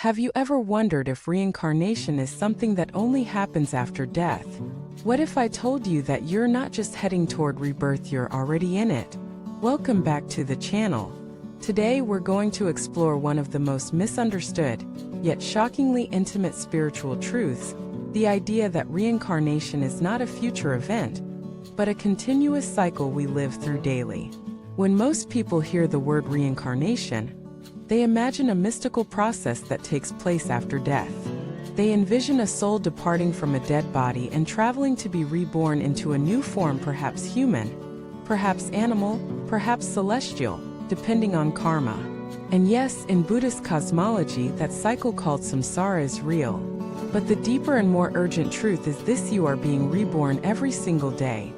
Have you ever wondered if reincarnation is something that only happens after death? What if I told you that you're not just heading toward rebirth, you're already in it? Welcome back to the channel. Today we're going to explore one of the most misunderstood, yet shockingly intimate spiritual truths, the idea that reincarnation is not a future event, but a continuous cycle we live through daily. When most people hear the word reincarnation, they imagine a mystical process that takes place after death. They envision a soul departing from a dead body and traveling to be reborn into a new form, perhaps human, perhaps animal, perhaps celestial, depending on karma. And yes, in Buddhist cosmology, that cycle called samsara is real. But the deeper and more urgent truth is this: you are being reborn every single day,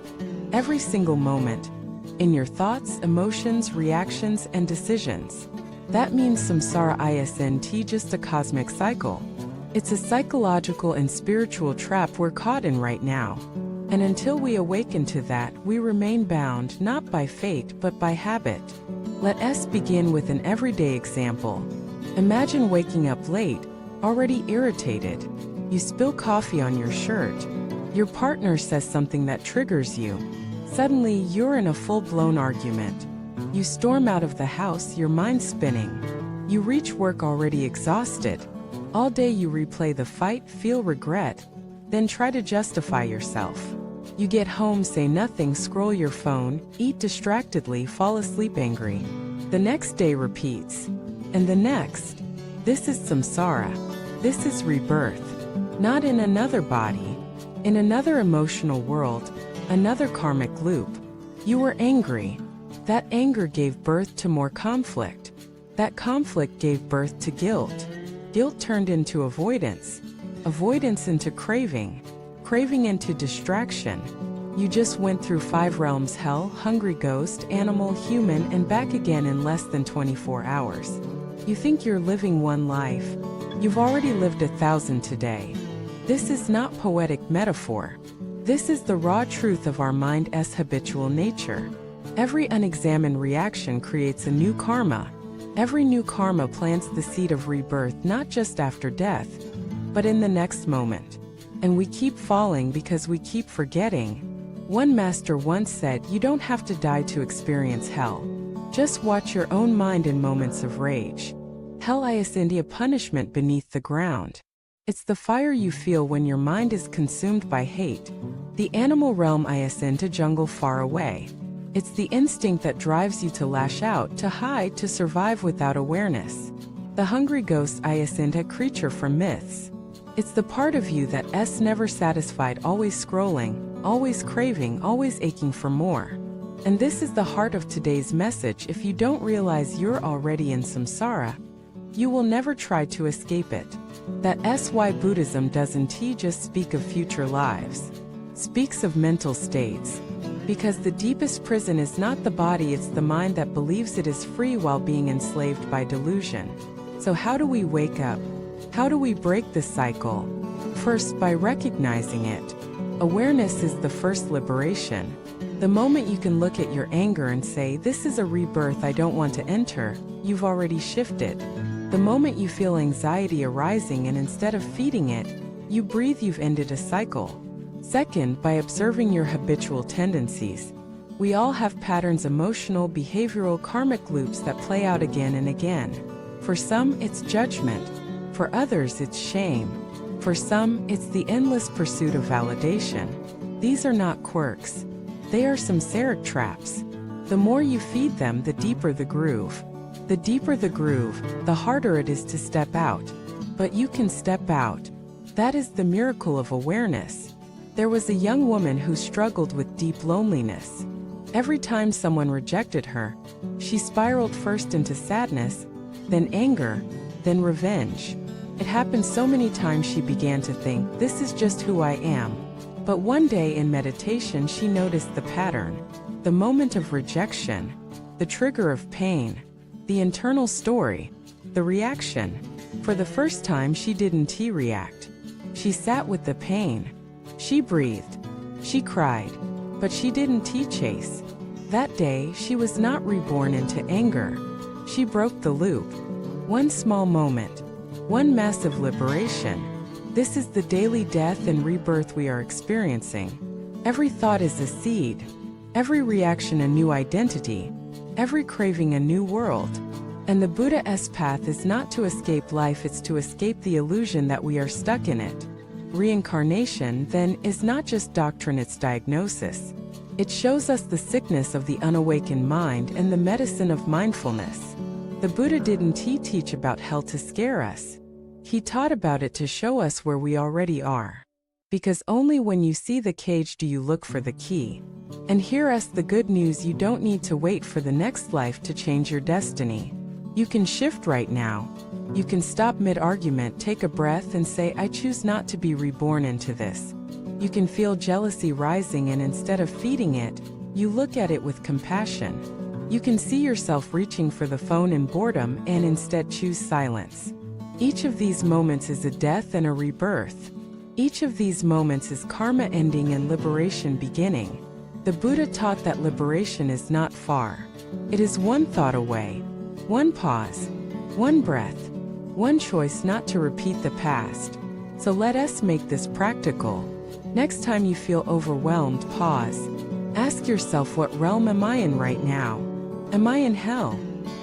every single moment, in your thoughts, emotions, reactions, and decisions. That means samsara isn't just a cosmic cycle. It's a psychological and spiritual trap we're caught in right now. And until we awaken to that, we remain bound not by fate but by habit. Let us begin with an everyday example. Imagine waking up late, already irritated. You spill coffee on your shirt. Your partner says something that triggers you. Suddenly, you're in a full-blown argument. You storm out of the house, your mind spinning. You reach work already exhausted. All day you replay the fight, feel regret, then try to justify yourself. You get home, say nothing, scroll your phone, eat distractedly, fall asleep angry. The next day repeats. And the next. This is samsara. This is rebirth. Not in another body, in another emotional world, another karmic loop. You were angry. That anger gave birth to more conflict. That conflict gave birth to guilt. Guilt turned into avoidance. Avoidance into craving. Craving into distraction. You just went through 5 realms: hell, hungry ghost, animal, human, and back again in less than 24 hours. You think you're living one life. You've already lived 1,000 today. This is not poetic metaphor. This is the raw truth of our mind's habitual nature. Every unexamined reaction creates a new karma. Every new karma plants the seed of rebirth, not just after death, but in the next moment. And we keep falling because we keep forgetting. One master once said, "You don't have to die to experience hell. Just watch your own mind in moments of rage." Hell isn't a punishment beneath the ground. It's the fire you feel when your mind is consumed by hate. The animal realm isn't a jungle far away. It's the instinct that drives you to lash out, to hide, to survive without awareness. The hungry ghost isn't a creature from myths. It's the part of you that's never satisfied, always scrolling, always craving, always aching for more. And this is the heart of today's message. If you don't realize you're already in samsara, you will never try to escape it. That's why Buddhism doesn't just speak of future lives. Speaks of mental states. Because the deepest prison is not the body, it's the mind that believes it is free while being enslaved by delusion. So how do we wake up? How do we break this cycle? First, by recognizing it. Awareness is the first liberation. The moment you can look at your anger and say, "This is a rebirth I don't want to enter," you've already shifted. The moment you feel anxiety arising and instead of feeding it, you breathe, you've ended a cycle. Second, by observing your habitual tendencies. We all have patterns, emotional, behavioral, karmic loops that play out again and again. For some, it's judgment. For others, it's shame. For some, it's the endless pursuit of validation. These are not quirks. They are samsaric traps. The more you feed them, the deeper the groove. The deeper the groove, the harder it is to step out. But you can step out. That is the miracle of awareness. There was a young woman who struggled with deep loneliness. Every time someone rejected her, she spiraled first into sadness, then anger, then revenge. It happened so many times she began to think, "This is just who I am." But one day in meditation she noticed the pattern. The moment of rejection, the trigger of pain, the internal story, the reaction. For the first time she didn't react. She sat with the pain. She breathed. She cried. But she didn't chase. That day, she was not reborn into anger. She broke the loop. One small moment. one massive liberation. This is the daily death and rebirth we are experiencing. Every thought is a seed, every reaction a new identity, every craving a new world. And the Buddha's path is not to escape life, it's to escape the illusion that we are stuck in it. Reincarnation, then, is not just doctrine, it's diagnosis. It shows us the sickness of the unawakened mind and the medicine of mindfulness. The Buddha didn't teach about hell to scare us. He taught about it to show us where we already are. Because only when you see the cage do you look for the key. And hear us the good news: you don't need to wait for the next life to change your destiny. You can shift right now. You can stop mid-argument, take a breath and say, I choose not to be reborn into this. You can feel jealousy rising, and instead of feeding it, you look at it with compassion. You can see yourself reaching for the phone in boredom and instead choose silence. Each of these moments is a death and a rebirth. Each of these moments is karma ending and liberation beginning. The Buddha taught that liberation is not far. It is one thought away, one pause, one breath, one choice not to repeat the past. So let us make this practical. Next time you feel overwhelmed, pause. Ask yourself, what realm am I in right now? Am I in hell?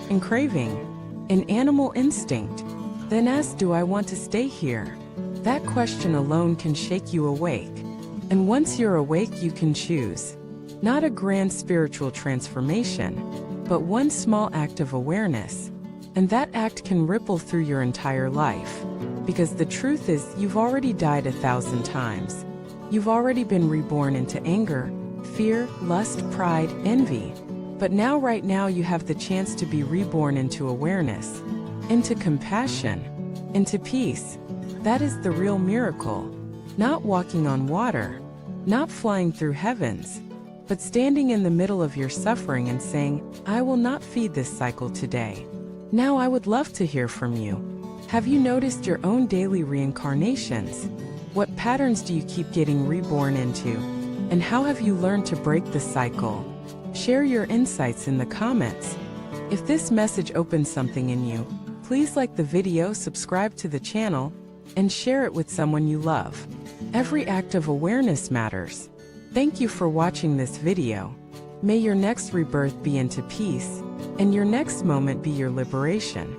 In craving? In animal instinct? Then ask, do I want to stay here? That question alone can shake you awake. And once you're awake, you can choose. Not a grand spiritual transformation, but one small act of awareness. And that act can ripple through your entire life. Because the truth is, you've already died 1,000 times. You've already been reborn into anger, fear, lust, pride, envy. But now, right now, you have the chance to be reborn into awareness, into compassion, into peace. That is the real miracle. Not walking on water, not flying through heavens, but standing in the middle of your suffering and saying, I will not feed this cycle today. Now I would love to hear from you. Have you noticed your own daily reincarnations? What patterns do you keep getting reborn into? And how have you learned to break the cycle? Share your insights in the comments. If this message opens something in you, please like the video, subscribe to the channel, and share it with someone you love. Every act of awareness matters. Thank you for watching this video. May your next rebirth be into peace, and your next moment be your liberation.